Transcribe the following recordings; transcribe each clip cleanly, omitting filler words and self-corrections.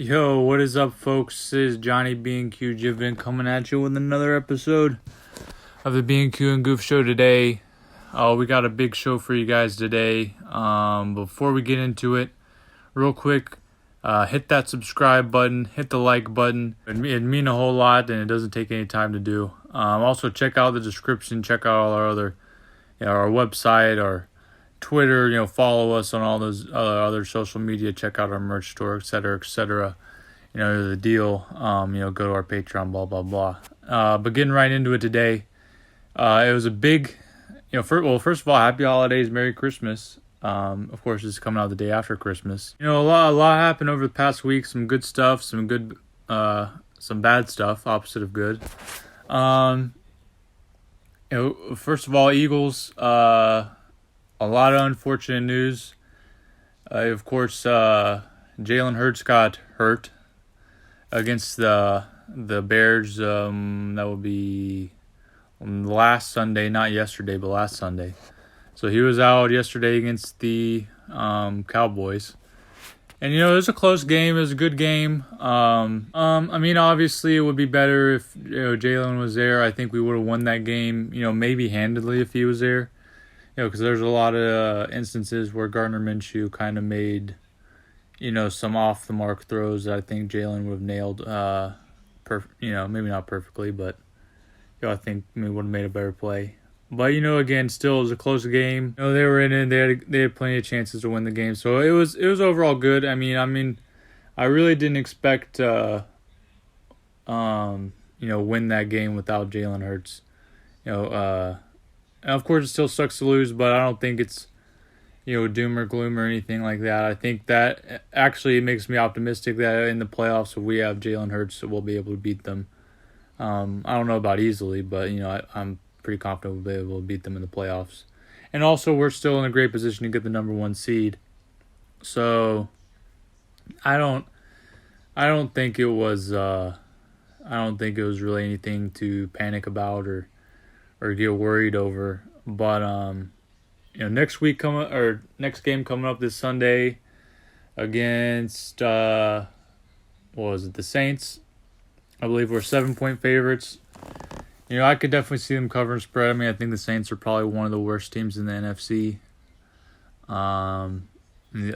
Yo, what is up, folks? This is Johnny Bnq Jivin coming at you with another episode of the Bnq and Goof show today. We got a big show for you guys today. Before we get into it, real quick, hit that subscribe button, hit the like button. It'd mean a whole lot, and it doesn't take any time to do. Also, check out the description. Check out all our other, our website, our Twitter, follow us on all those other social media. Check out our merch store, etc., etc. The deal. Go to our Patreon, blah blah blah. But getting right into it today, it was a big, first of all, happy holidays, Merry Christmas. Of course, it's coming out the day after Christmas. A lot happened over the past week. Some good stuff, some bad stuff, opposite of good. First of all, Eagles. A lot of unfortunate news. Of course, Jalen Hurts got hurt against the Bears. That would be last Sunday, not yesterday, but last Sunday. So he was out yesterday against the Cowboys. And, it was a close game. It was a good game. Obviously, it would be better if Jalen was there. I think we would have won that game, maybe handedly if he was there. Because there's a lot of instances where Gardner Minshew kind of made, some off-the-mark throws that I think Jalen would have nailed, maybe not perfectly, but, I think we would have made a better play. But, again, still, it was a close game. They were in it. They had plenty of chances to win the game. So it was overall good. I really didn't expect win that game without Jalen Hurts. And of course, it still sucks to lose, but I don't think it's, doom or gloom or anything like that. I think that actually makes me optimistic that in the playoffs, if we have Jalen Hurts, we'll be able to beat them. I don't know about easily, but, I'm pretty confident we'll be able to beat them in the playoffs. And also, we're still in a great position to get the number 1 seed. So, I don't think it was really anything to panic about or get worried over. But next game coming up this Sunday against the Saints. I believe we're 7-point favorites. I could definitely see them covering spread. I think the Saints are probably one of the worst teams in the NFC. The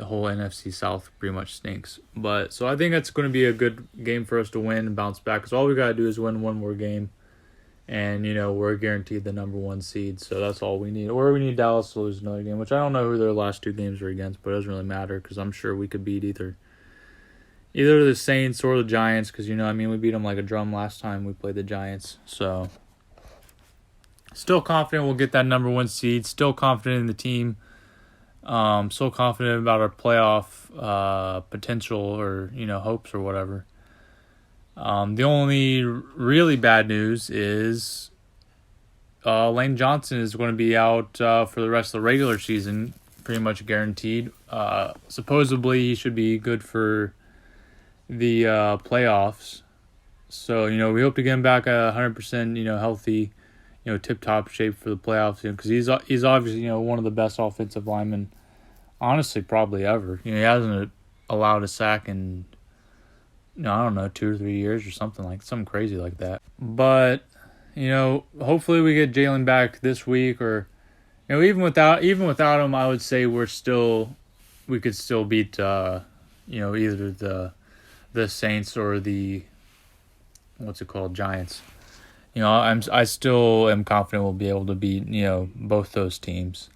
whole NFC South pretty much stinks. But so I think that's going to be a good game for us to win and bounce back. Because all we got to do is win one more game. And, we're guaranteed the number 1 seed, so that's all we need. Or we need Dallas to lose another game, which I don't know who their last 2 games were against, but it doesn't really matter because I'm sure we could beat either the Saints or the Giants because, we beat them like a drum last time we played the Giants. So, still confident we'll get that number 1 seed. Still confident in the team. Still confident about our playoff potential or, hopes or whatever. The only really bad news is Lane Johnson is going to be out for the rest of the regular season, pretty much guaranteed. Supposedly he should be good for the playoffs. So, we hope to get him back 100%, healthy, tip-top shape for the playoffs. Because he's obviously, one of the best offensive linemen, honestly, probably ever. He hasn't allowed a sack in, I don't know, 2 or 3 years or something crazy like that. But, hopefully we get Jalen back this week or, even without him, I would say we could still beat, either the Saints or the, Giants. I still am confident we'll be able to beat, both those teams.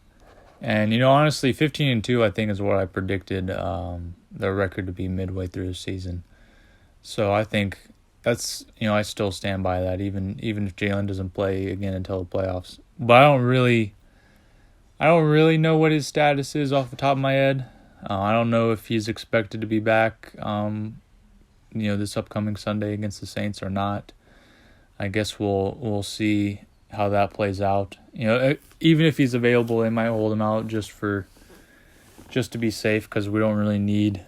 And, honestly, 15-2, I think is what I predicted, the record to be midway through the season. So I think that's, I still stand by that, even if Jalen doesn't play again until the playoffs. But I don't really know what his status is off the top of my head. I don't know if he's expected to be back, this upcoming Sunday against the Saints or not. I guess we'll see how that plays out. Even if he's available, they might hold him out just to be safe because we don't really need.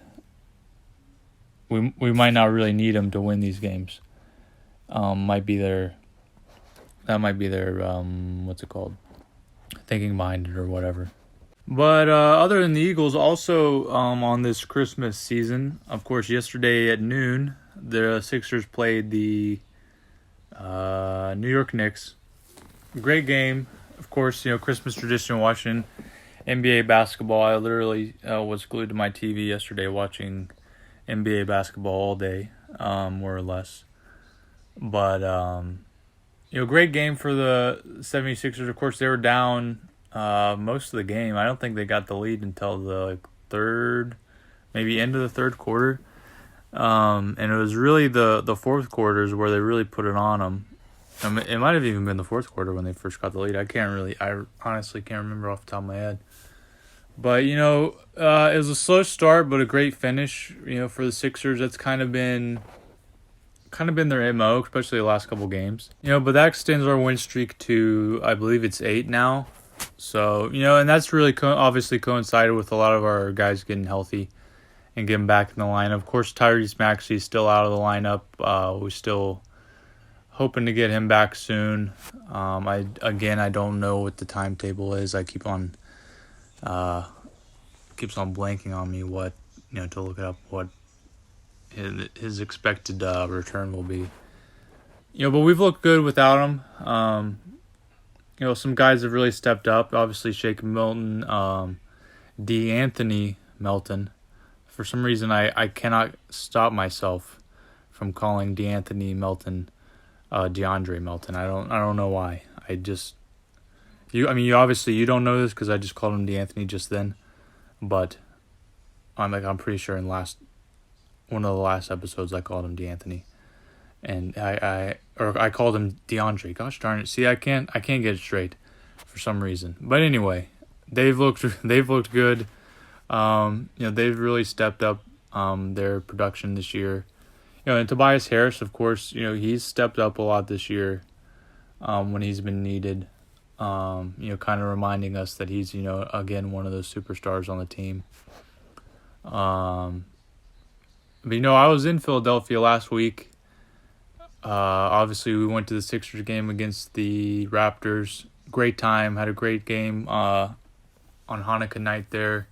We might not really need him to win these games. Might be their thinking behind it or whatever. But other than the Eagles, also on this Christmas season, of course, yesterday at noon, the Sixers played the New York Knicks. Great game. Of course, Christmas tradition watching NBA basketball. I literally was glued to my TV yesterday watching NBA basketball all day, more or less. But, great game for the 76ers. Of course, they were down most of the game. I don't think they got the lead until the third, maybe end of the third quarter. And it was really the fourth quarters where they really put it on them. It might have even been the fourth quarter when they first got the lead. I honestly can't remember off the top of my head. But, it was a slow start, but a great finish, for the Sixers. That's kind of been their MO, especially the last couple games. But that extends our win streak to, I believe it's 8 now. So, and that's really obviously coincided with a lot of our guys getting healthy and getting back in the lineup. Of course, Tyrese Maxey's still out of the lineup. We're still hoping to get him back soon. I don't know what the timetable is. I keeps on blanking on me what to look up what his expected return will be. But we've looked good without him. Some guys have really stepped up. Obviously, Shake Milton, D'Anthony Melton. For some reason, I cannot stop myself from calling D'Anthony Melton DeAndre Melton. I don't know why. You obviously you don't know this because I just called him D'Anthony just then, but I'm pretty sure in one of the last episodes I called him D'Anthony, and I called him DeAndre. Gosh darn it! See, I can't get it straight for some reason. But anyway, they've looked good. They've really stepped up their production this year. And Tobias Harris, of course, he's stepped up a lot this year when he's been needed. Kind of reminding us that he's, again, one of those superstars on the team. But, I was in Philadelphia last week. Obviously, we went to the Sixers game against the Raptors. Great time. Had a great game on Hanukkah night there.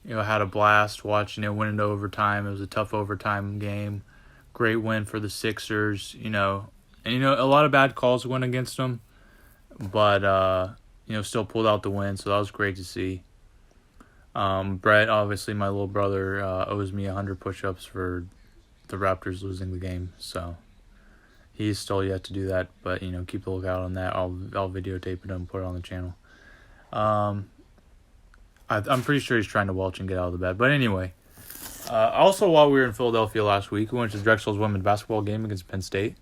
Had a blast watching it, went into overtime. It was a tough overtime game. Great win for the Sixers, and a lot of bad calls went against them, but still pulled out the win, so that was great to see. Brett, obviously my little brother, owes me 100 push-ups for the Raptors losing the game, so he's still yet to do that, but keep a lookout on that. I'll videotape it and put it on the channel. I'm pretty sure he's trying to welch and get out of the bed, but anyway. Also, while we were in Philadelphia last week, we went to Drexel's women's basketball game against Penn State,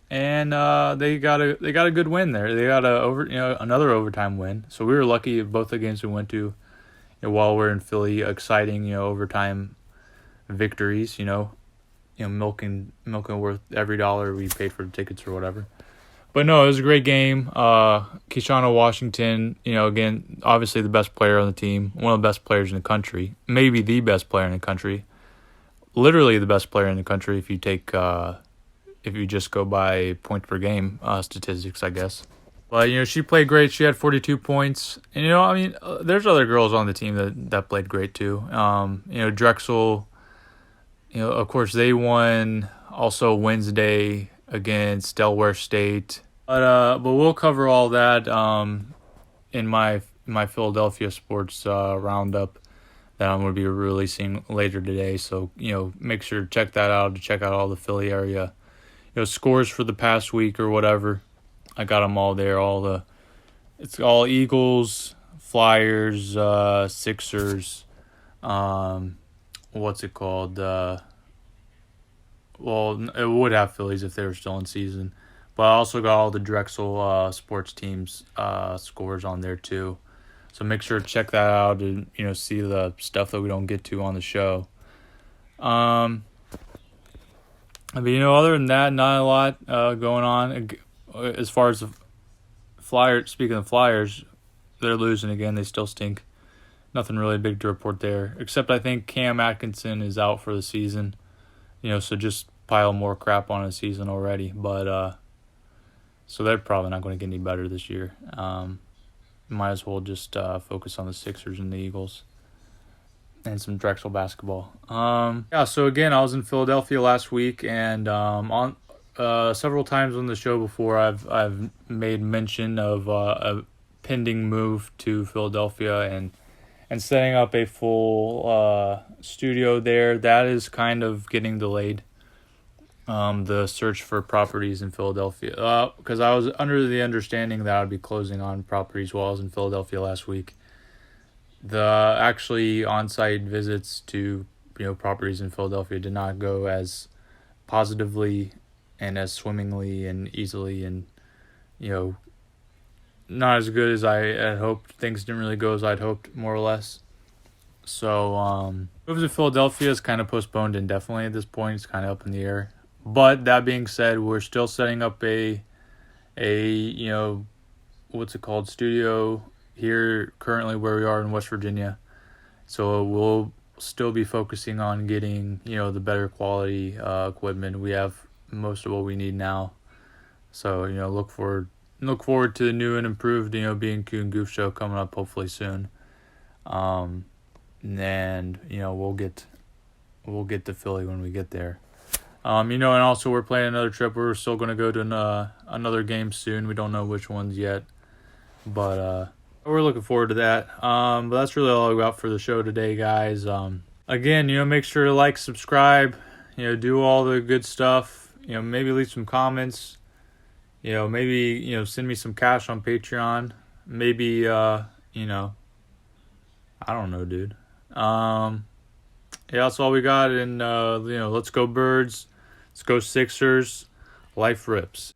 and they got a good win there. They got another overtime win. So we were lucky of both the games we went to. While we're in Philly, exciting overtime victories. Milking worth every dollar we paid for the tickets or whatever. But no, it was a great game. Keishana Washington, again, obviously the best player on the team, one of the best players in the country, maybe the best player in the country, literally the best player in the country if you just go by points per game statistics, I guess. But she played great. She had 42 points, and there's other girls on the team that played great too. Drexel, of course they won. Also Wednesday against Delaware State. But we'll cover all that in my Philadelphia sports roundup that I'm going to be releasing later today. So, make sure to check that out, to check out all the Philly area, scores for the past week or whatever. I got them all there. It's all Eagles, Flyers, Sixers, what's it called? Well, it would have Phillies if they were still in season. But I also got all the Drexel sports teams scores on there too. So make sure to check that out and see the stuff that we don't get to on the show. Other than that, not a lot going on. As far as the Flyers, speaking of Flyers, they're losing again. They still stink. Nothing really big to report there, except I think Cam Atkinson is out for the season. So just pile more crap on his season already. But so they're probably not going to get any better this year. might as well just focus on the Sixers and the Eagles and some Drexel basketball. Yeah, so again, I was in Philadelphia last week, and on several times on the show before, I've made mention of a pending move to Philadelphia and setting up a full studio there. That is kind of getting delayed. The search for properties in Philadelphia, because I was under the understanding that I'd be closing on properties while I was in Philadelphia last week. The actually on-site visits to properties in Philadelphia did not go as positively and as swimmingly and easily, and not as good as I had hoped. Things didn't really go as I'd hoped, more or less. So move to Philadelphia is kind of postponed indefinitely at this point. It's kind of up in the air. But that being said, we're still setting up a what's it called, studio here currently where we are in West Virginia. So we'll still be focusing on getting the better quality equipment. We have most of what we need now. So look forward to the new and improved Bnq and Goof show coming up hopefully soon. And we'll get to Philly when we get there. And also we're planning another trip. We're still going to go to another game soon. We don't know which ones yet, but we're looking forward to that. But that's really all I got for the show today, guys. Again, make sure to like, subscribe, do all the good stuff. Maybe leave some comments. Maybe send me some cash on Patreon. Maybe I don't know, dude. Yeah, that's all we got. And let's go Birds. Let's go Sixers. Life rips.